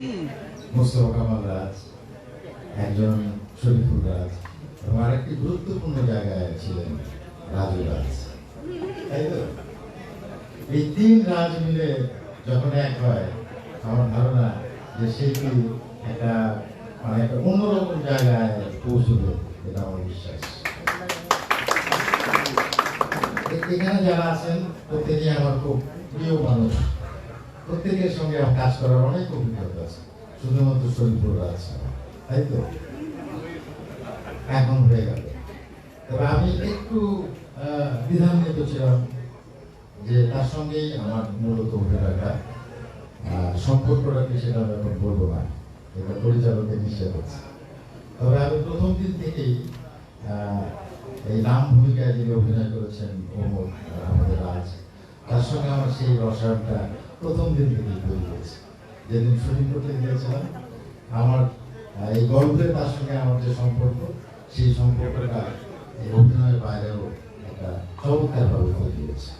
মোস্তফা কামাল রাজ, একজন শরীফুল রাজ এবং আরেকটি গুরুত্বপূর্ণ জায়গায় ছিলেন রাজু রাজ, তাই তো? এই তিন রাজ মিলে যখন এক হয়, আমার ধারণা যে সেটি একটা মানে একটা অন্যরকম জায়গায় পৌঁছবে, এটা আমার বিশ্বাস। এখানে যারা আছেন প্রত্যেকেই আমার খুব প্রিয় মানুষ, প্রত্যেকের সঙ্গে আমার কাজ করার অনেক অভিজ্ঞতা আছে, শুধুমাত্র শরীফুল রাজ, তাই তো? এখন হয়ে গেল। তবে আমি একটু দ্বিধান্বিত ছিলাম যে তার সঙ্গেই আমার মূলত অভিনয়টা, সম্পর্কটা কি সেটা আমি এখন বলবো না, এটা পরিচালকের নিষেধ হচ্ছে। তবে আমি প্রথম দিন থেকেই এই নাম ভূমিকায় যিনি অভিনয় করেছেন ওমর, আমাদের রাজ, তার সঙ্গে আমার সেই রসায়নটা প্রথম দিন থেকেই তৈরি হয়েছে। যেদিন শুটিং করতে গিয়েছিলাম, আমার এই গল্পে তার সঙ্গে আমার যে সম্পর্ক, সেই সম্পর্কটা এই অভিনয়ের বাইরেও একটা চমৎকারভাবে তৈরি হয়েছে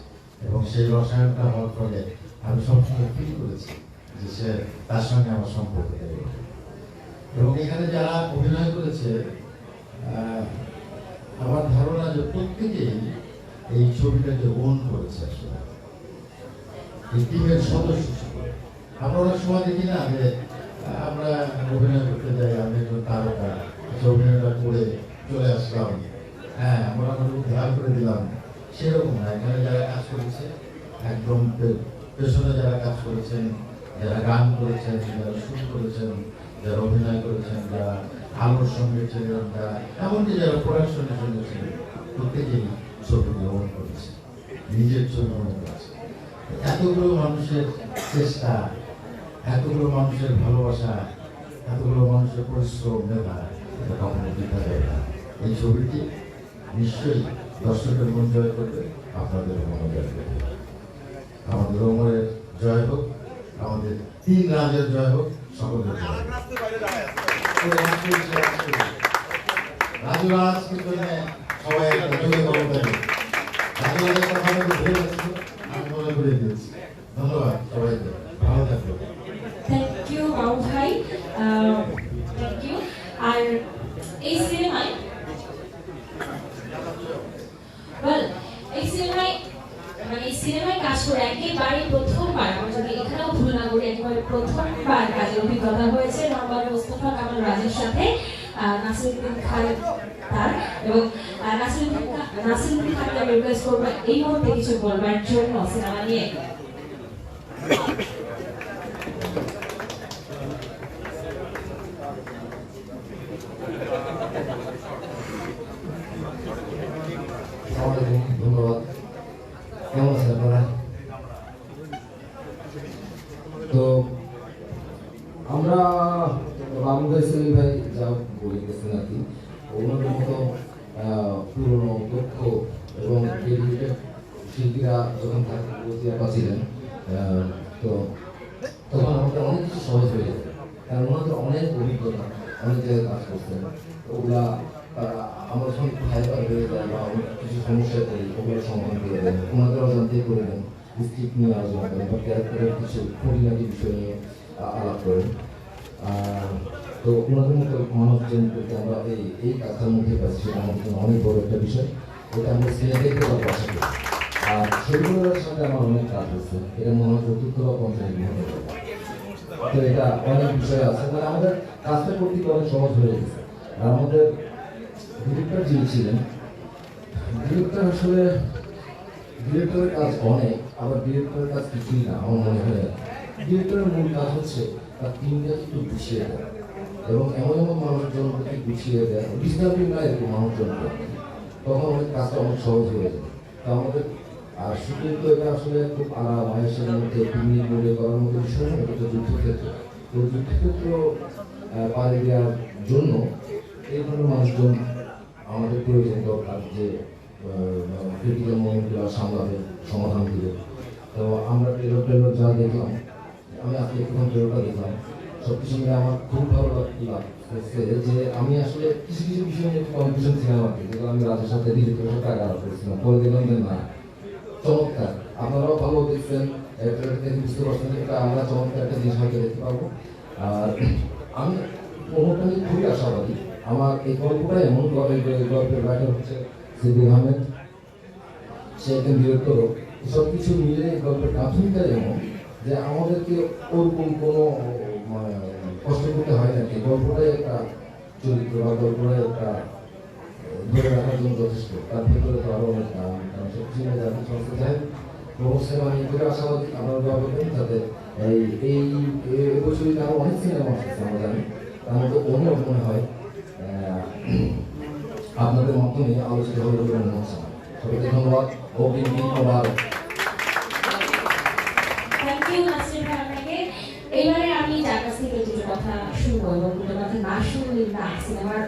এবং সেই রসায়নটা হওয়ার ফলে আমি সবসময় ফিল করেছি যে সে তার সঙ্গে আমার সম্পর্ক তৈরি হবে। এবং এখানে যারা অভিনয় করেছে, আমার ধারণা যে প্রত্যেকেই এই ছবিটাকে ওন করেছে। আসলে এই টিমের সদস্য ছিল। আমরা অনেক সময় দেখি না যে আমরা অভিনয় করতে যাই, আমি একজন তারকা, অভিনয়টা করে চলে আসলাম, হ্যাঁ আমরা উদ্ধার করে দিলাম, সেরকম না। এখানে যারা কাজ করেছে, একদম পেছনে যারা কাজ করেছেন, যারা গান করেছেন, যারা সুর করেছেন, যারা অভিনয় করেছেন, যারা আলোর সঙ্গে ছিলেন, যারা এমনকি যারা প্রোডাকশনের সঙ্গে ছিলেন, প্রত্যেকেই ছবি গ্রহণ করেছে, নিজের ছবি মনে করেছে। এতগুলো মানুষের চেষ্টা, এতগুলো মানুষের ভালোবাসা, এতগুলো মানুষের পরিশ্রম মেধা, এটা কখনো বৃথা যায় না। এই ছবিটি নিশ্চয়ই দর্শকের মন জয় করবে, আপনাদের মন জয় করবে। আমাদের ওমরের জয় হোক, আমাদের তিন রাজের জয় হোক, সকলের জয় হোক। রাজু রাজ কিন্তু সবাই একটা যোগে ক্ষমতা নেই। রাজু রাজের কথা আমি ভুলে গেছি, আমি মনে করে দিয়েছি। ধন্যবাদ সবাইকে, ভালো থাকবে। থ্যাংক ইউ বাবু ভাই, থ্যাংক ইউ। আর এই সিনেমায় এই সিনেমায় কাজ করে একেবারে প্রথমবার, আমরা যদি এখানেও ভুল না করি, একেবারে প্রথমবার কাজের অভিজ্ঞতা হয়েছে নরমাল মোস্তফা কামাল রাজের সাথে, নাসিরুদ্দিন খান তার, এবং নাসিরুদ্দিন খানকে আমি রিকোয়েস্ট করবো এই মুহূর্তে কিছু বলবার জন্য সিনেমা নিয়ে। ধন্যবাদ। কেমন আছেন আপনারা? তো আমরা বাবু ভাই, সেলিম ভাই যা বলে গেছেন আর কি, ওনাদের মতো পুরনো দক্ষ এবং ডেডিকেটেড শিল্পীরা যখন ছিলেন, তো তখন আমাদের অনেক কিছু সহজ হয়ে যেত, কারণ ওনাদের অনেক অভিজ্ঞতা, অনেক জায়গায় কাজ করতেন। ওগুলা আমরা যখন হাইপার হয়ে যায় বা অনেক কিছু সমস্যা করি, ওগুলো সমাধান করে দেন, ওনাদের অজান্তে করে দেন, স্ক্রিপ্ট নিয়ে আলোচনা করেন বা ক্যারেক্টারের কিছু খুঁটিনাটি বিষয় নিয়ে আলাপ করেন। তো ওনাদের মতো মানুষজন করতে আমরা এই কাজটার মধ্যে পাচ্ছি, সেটা আমাদের জন্য অনেক বড় একটা বিষয়। এটা আমরা স্ক্রিনে দেখতে পাবো আশা করি। আর শরীরের সাথে আমার অনেক কাজ হচ্ছে, এটা মনে হয় চতুর্থ বা পঞ্চম হতে পারে। তো এটা অনেক বিষয় আছে, মানে আমাদের কাজটা করতে অনেক সহজ হয়ে গেছে। আর আমাদের ডিরেক্টর যিনি ছিলেন, ডিরেক্টর আসলে ডিরেক্টরের কাজ অনেক, আবার ডিরেক্টরের কাজ কিছুই না আমার মনে হয়। ডিরেক্টরের মূল কাজ হচ্ছে তার টিমটাকে একটু গুছিয়ে দেয় এবং এমন এমন মানুষজনকে গুছিয়ে দেয়, ডিস্টার্বিং না এরকম মানুষজনকে, তখন অনেক কাজটা অনেক সহজ হয়ে যায়। তো আমাদের আর শুটিং তো এটা আসলে খুব আরাম আয়েসের মধ্যে পিকনিক মোড়ে করার মতো বিষয় না, এটা যুদ্ধক্ষেত্র। তো যুদ্ধক্ষেত্র পাড়ি দেওয়ার জন্য এই ধরনের মানুষজন আমাদের প্রয়োজন দরকার, যে ক্রিটিক্যাল মোমেন্টগুলো সামলাবে, সমাধান দিবে। তো আমরা ট্রেলার যা দেখলাম, আমি আজকে প্রথম ট্রেলারটা দেখলাম, সব কিছু মিলে আমার খুব ভালো লাগছে যে আমি আসলে কিছু কিছু বিষয় নিয়ে কনফিউশন ছিলাম আর কি, যেগুলো আমি রাজের সাথে ডিরেক্টরের সাথে আলাপ করেছিলাম। পরে দেখলাম যে না, চমৎকার, আপনারাও ভালো দেখছেন, ট্রেলার থেকে বুঝতে পারছেন যে আমরা চমৎকার একটা জিনিস হয়তো দেখতে পাবো। আর আমি মুহূর্তে খুবই আশাবাদী। আমার এই গল্পটা এমন গল্পের রাইটার হচ্ছে সিদ্দিক আহমেদ, সে একজন ডিরেক্টর। সব কিছু মিলে গল্পের প্রাথমিকতা এমন যে আমাদেরকে ওরকম কোনো মানে কষ্ট করতে হয় নাকি, গল্পটাই একটা চরিত্র বা গল্পটাই একটা ধরে রাখার জন্য যথেষ্ট। তার ভিতরে তো আরও অনেক কারণ সব কিছু মিলে যাতে সংস্থা চায় প্রভু সিনেমা নিয়ে খুবই আশাবাদী। আমরা দোয়া করবেন যাতে এই বছরই আরও অনেক সিনেমা আসছে আমরা জানি, তার মধ্যে অনেক মনে হয় আপনাদের মাধ্যমে আলোচিত হবে বলে মনে হচ্ছে। সবাইকে ধন্যবাদ, অগ্রিম ধন্যবাদ। থ্যাংক ইউ নাসরিন ভাই আপনাকে। এবারে আমি যার কাছ থেকে দুটো কথা শুনবো এবং দুটো কথা না শুনলে না সিনেমার